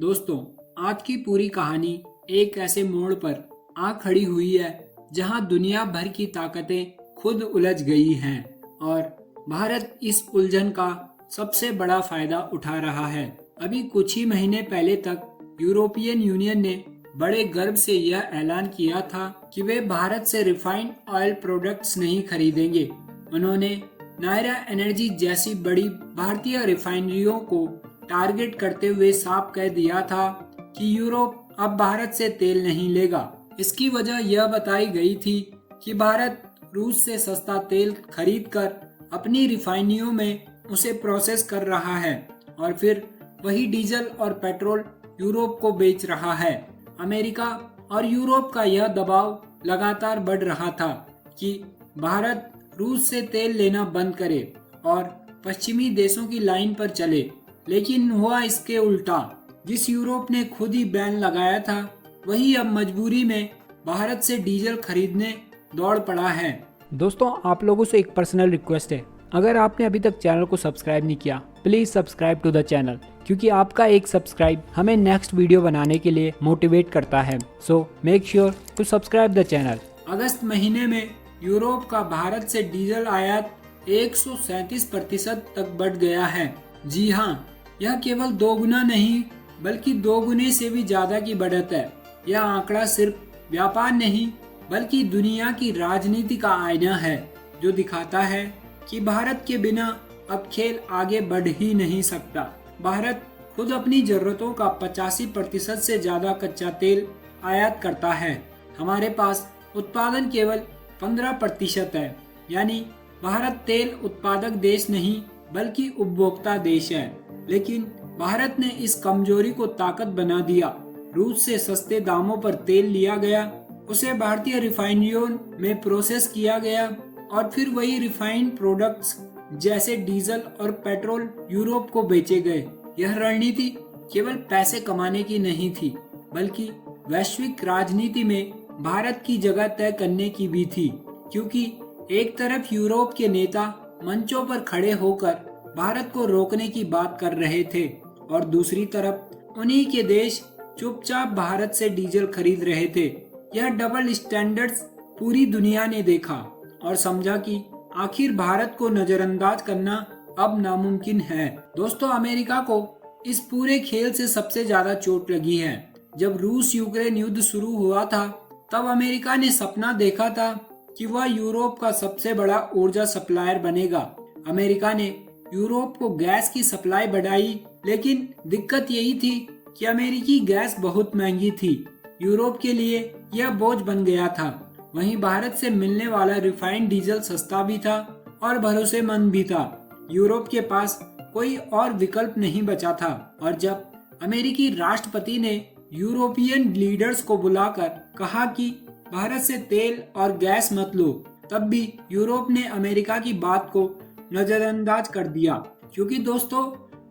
दोस्तों, आज की पूरी कहानी एक ऐसे मोड़ पर आ खड़ी हुई है जहां दुनिया भर की ताकतें खुद उलझ गई हैं और भारत इस उलझन का सबसे बड़ा फायदा उठा रहा है। अभी कुछ ही महीने पहले तक यूरोपियन यूनियन ने बड़े गर्व से यह ऐलान किया था कि वे भारत से रिफाइंड ऑयल प्रोडक्ट्स नहीं खरीदेंगे। उन्होंने नायरा एनर्जी जैसी बड़ी भारतीय रिफाइनरियों को टारगेट करते हुए साफ कह दिया था कि यूरोप अब भारत से तेल नहीं लेगा। इसकी वजह यह बताई गई थी कि भारत रूस से सस्ता तेल खरीदकर अपनी रिफाइनरियों में उसे प्रोसेस कर रहा है और फिर वही डीजल और पेट्रोल यूरोप को बेच रहा है। अमेरिका और यूरोप का यह दबाव लगातार बढ़ रहा था कि भारत रूस से तेल लेना बंद करे और पश्चिमी देशों की लाइन पर चले, लेकिन हुआ इसके उल्टा। जिस यूरोप ने खुद ही बैन लगाया था वही अब मजबूरी में भारत से डीजल खरीदने दौड़ पड़ा है। दोस्तों, आप लोगों से एक पर्सनल रिक्वेस्ट है, अगर आपने अभी तक चैनल को सब्सक्राइब नहीं किया please subscribe to the channel, क्योंकि आपका एक सब्सक्राइब हमें नेक्स्ट वीडियो बनाने के लिए मोटिवेट करता है। So make sure to subscribe the channel. अगस्त महीने में यूरोप का भारत से डीजल आयात 137% तक बढ़ गया है। जी हाँ, यह केवल 2 गुना नहीं बल्कि 2 गुने से भी ज्यादा की बढ़त है। यह आंकड़ा सिर्फ व्यापार नहीं बल्कि दुनिया की राजनीति का आईना है, जो दिखाता है कि भारत के बिना अब खेल आगे बढ़ ही नहीं सकता। भारत खुद अपनी जरूरतों का 85% से ज्यादा कच्चा तेल आयात करता है। हमारे पास उत्पादन केवल 15% है, यानी भारत तेल उत्पादक देश नहीं बल्कि उपभोक्ता देश है। लेकिन भारत ने इस कमजोरी को ताकत बना दिया। रूस से सस्ते दामों पर तेल लिया गया, उसे भारतीय रिफाइनरियों में प्रोसेस किया गया और फिर वही रिफाइंड प्रोडक्ट्स जैसे डीजल और पेट्रोल यूरोप को बेचे गए। यह रणनीति केवल पैसे कमाने की नहीं थी बल्कि वैश्विक राजनीति में भारत की जगह तय करने की भी थी, क्योंकि एक तरफ यूरोप के नेता मंचों पर खड़े होकर भारत को रोकने की बात कर रहे थे और दूसरी तरफ उन्हीं के देश चुपचाप भारत से डीजल खरीद रहे थे। यह डबल स्टैंडर्ड्स पूरी दुनिया ने देखा और समझा कि आखिर भारत को नजरअंदाज करना अब नामुमकिन है। दोस्तों, अमेरिका को इस पूरे खेल से सबसे ज्यादा चोट लगी है। जब रूस यूक्रेन युद्ध शुरू हुआ था तब अमेरिका ने सपना देखा था कि वह यूरोप का सबसे बड़ा ऊर्जा सप्लायर बनेगा। अमेरिका ने यूरोप को गैस की सप्लाई बढ़ाई, लेकिन दिक्कत यही थी कि अमेरिकी गैस बहुत महंगी थी। यूरोप के लिए यह बोझ बन गया था। वहीं भारत से मिलने वाला रिफाइंड डीजल सस्ता भी था और भरोसेमंद भी था। यूरोप के पास कोई और विकल्प नहीं बचा था और जब अमेरिकी राष्ट्रपति ने यूरोपियन लीडर्स को बुलाकर कहा कि भारत से तेल और गैस मत लो, तब भी यूरोप ने अमेरिका की बात को नजरअंदाज कर दिया, क्योंकि दोस्तों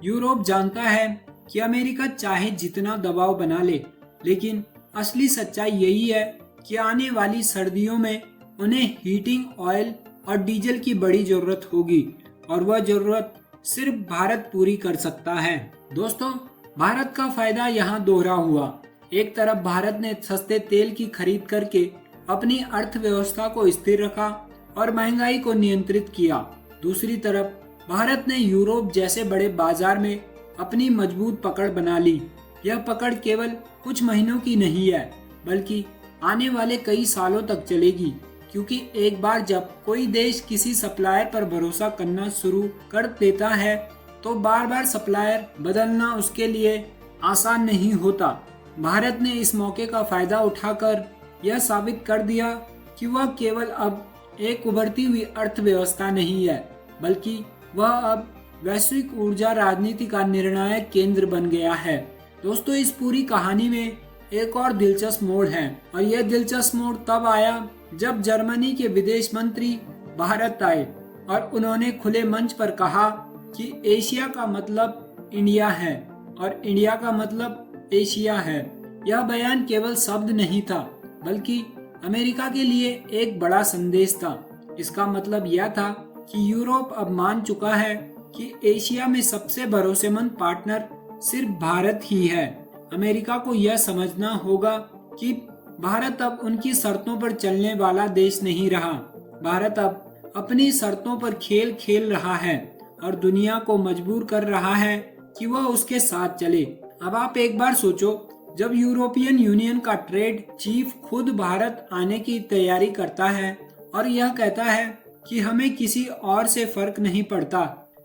यूरोप जानता है कि अमेरिका चाहे जितना दबाव बना ले, लेकिन असली सच्चाई यही है कि आने वाली सर्दियों में उन्हें हीटिंग ऑयल और डीजल की बड़ी जरूरत होगी और वह जरूरत सिर्फ भारत पूरी कर सकता है। दोस्तों, भारत का फायदा यहाँ दोहरा हुआ। एक तरफ भारत ने सस्ते तेल की खरीद करके अपनी अर्थव्यवस्था को स्थिर रखा और महंगाई को नियंत्रित किया। दूसरी तरफ भारत ने यूरोप जैसे बड़े बाजार में अपनी मजबूत पकड़ बना ली। यह पकड़ केवल कुछ महीनों की नहीं है बल्कि आने वाले कई सालों तक चलेगी, क्योंकि एक बार जब कोई देश किसी सप्लायर पर भरोसा करना शुरू कर देता है तो बार बार सप्लायर बदलना उसके लिए आसान नहीं होता। भारत ने इस मौके का फायदा उठाकर यह साबित कर दिया कि वह केवल अब एक उभरती हुई अर्थव्यवस्था नहीं है बल्कि वह अब वैश्विक ऊर्जा राजनीति का निर्णायक केंद्र बन गया है। दोस्तों, इस पूरी कहानी में एक और दिलचस्प मोड़ है और यह दिलचस्प मोड़ तब आया जब जर्मनी के विदेश मंत्री भारत आए और उन्होंने खुले मंच पर कहा कि एशिया का मतलब इंडिया है और इंडिया का मतलब एशिया है। यह बयान केवल शब्द नहीं था बल्कि अमेरिका के लिए एक बड़ा संदेश था। इसका मतलब यह था कि यूरोप अब मान चुका है कि एशिया में सबसे भरोसेमंद पार्टनर सिर्फ भारत ही है अमेरिका को यह समझना होगा कि भारत अब उनकी शर्तों पर चलने वाला देश नहीं रहा। भारत अब अपनी शर्तों पर खेल खेल रहा है और दुनिया को मजबूर कर रहा है कि वह उसके साथ चले। अब आप एक बार सोचो, जब यूरोपियन यूनियन का ट्रेड चीफ खुद भारत आने की तैयारी करता है और यह कहता है कि हमें किसी और से फर्क नहीं पड़ता,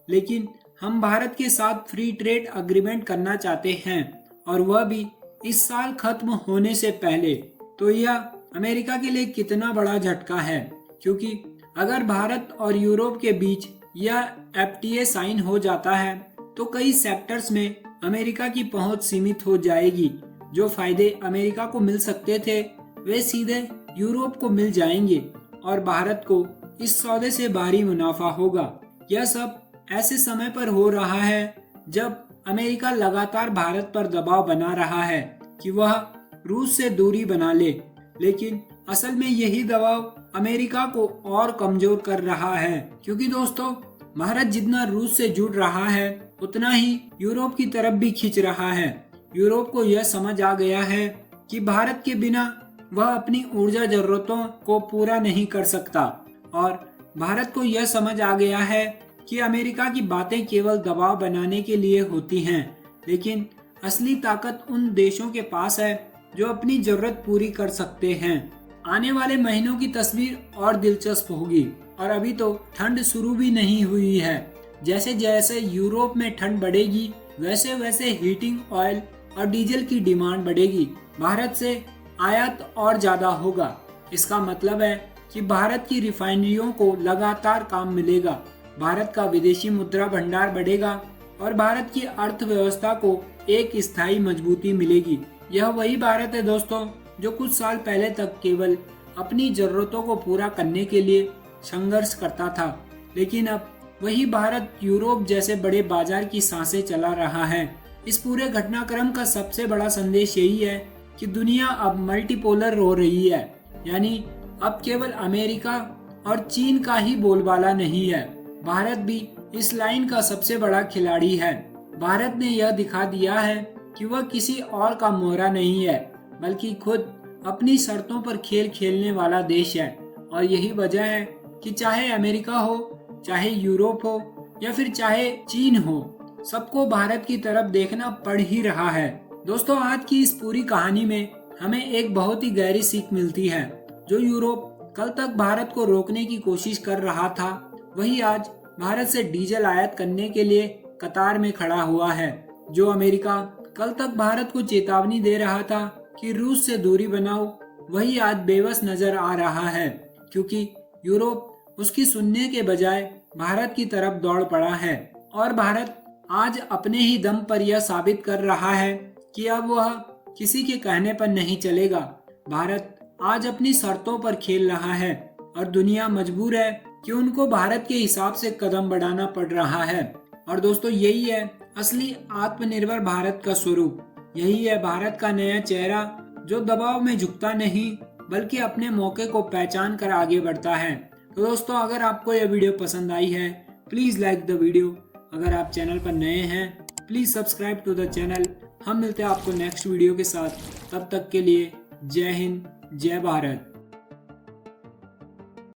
लेकिन हम भारत के साथ फ्री ट्रेड अग्रीमेंट करना चाहते हैं और वह भी इस साल खत्म होने से पहले, तो यह अमेरिका के लिए कितना बड़ा झटका है। क्योंकि अगर भारत और यूरोप के बीच यह FTA साइन हो जाता है तो कई सेक्टर्स में अमेरिका की पहुंच सीमित हो जाएगी। जो फायदे अमेरिका को मिल सकते थे वे सीधे यूरोप को मिल जाएंगे और भारत को इस सौदे से भारी मुनाफा होगा। यह सब ऐसे समय पर हो रहा है जब अमेरिका लगातार भारत पर दबाव बना रहा है कि वह रूस से दूरी बना ले, लेकिन असल में यही दबाव अमेरिका को और कमजोर कर रहा है। क्योंकि दोस्तों, भारत जितना रूस से जुड़ रहा है उतना ही यूरोप की तरफ भी खींच रहा है। यूरोप को यह समझ आ गया है कि भारत के बिना वह अपनी ऊर्जा जरूरतों को पूरा नहीं कर सकता और भारत को यह समझ आ गया है कि अमेरिका की बातें केवल दबाव बनाने के लिए होती हैं, लेकिन असली ताकत उन देशों के पास है जो अपनी जरूरत पूरी कर सकते हैं। आने वाले महीनों की तस्वीर और दिलचस्प होगी और अभी तो ठंड शुरू भी नहीं हुई है। जैसे जैसे यूरोप में ठंड बढ़ेगी वैसे वैसे हीटिंग ऑयल और डीजल की डिमांड बढ़ेगी। भारत से आयात और ज्यादा होगा। इसका मतलब है कि भारत की रिफाइनरियों को लगातार काम मिलेगा, भारत का विदेशी मुद्रा भंडार बढ़ेगा और भारत की अर्थव्यवस्था को एक स्थायी मजबूती मिलेगी। यह वही भारत है दोस्तों जो कुछ साल पहले तक केवल अपनी जरूरतों को पूरा करने के लिए संघर्ष करता था, लेकिन अब वही भारत यूरोप जैसे बड़े बाजार की सांसें चला रहा है। इस पूरे घटनाक्रम का सबसे बड़ा संदेश यही है कि दुनिया अब मल्टीपोलर हो रही है, यानी अब केवल अमेरिका और चीन का ही बोलबाला नहीं है, भारत भी इस लाइन का सबसे बड़ा खिलाड़ी है। भारत ने यह दिखा दिया है कि वह किसी और का मोहरा नहीं है, बल्कि खुद अपनी शर्तों पर खेल खेलने वाला देश है। और यही वजह है कि चाहे अमेरिका हो, चाहे यूरोप हो या फिर चाहे चीन हो, सबको भारत की तरफ देखना पड़ ही रहा है। दोस्तों, आज की इस पूरी कहानी में हमें एक बहुत ही गहरी सीख मिलती है। जो यूरोप कल तक भारत को रोकने की कोशिश कर रहा था, वही आज भारत से डीजल आयात करने के लिए कतार में खड़ा हुआ है। जो अमेरिका कल तक भारत को चेतावनी दे रहा था कि रूस से दूरी बनाओ, वही आज बेबस नजर आ रहा है, क्योंकि यूरोप उसकी सुनने के बजाय भारत की तरफ दौड़ पड़ा है। और भारत आज अपने ही दम पर यह साबित कर रहा है कि अब वह किसी के कहने पर नहीं चलेगा। भारत आज अपनी शर्तों पर खेल रहा है और दुनिया मजबूर है कि उनको भारत के हिसाब से कदम बढ़ाना पड़ रहा है। और दोस्तों, यही है असली आत्मनिर्भर भारत का स्वरूप। यही है भारत का नया चेहरा जो दबाव में झुकता नहीं बल्कि अपने मौके को पहचान कर आगे बढ़ता है। तो दोस्तों, अगर आपको यह वीडियो पसंद आई है प्लीज लाइक द वीडियो। अगर आप चैनल पर नए हैं please subscribe to the channel. हम मिलते हैं आपको नेक्स्ट वीडियो के साथ। तब तक के लिए जय हिंद, जय भारत।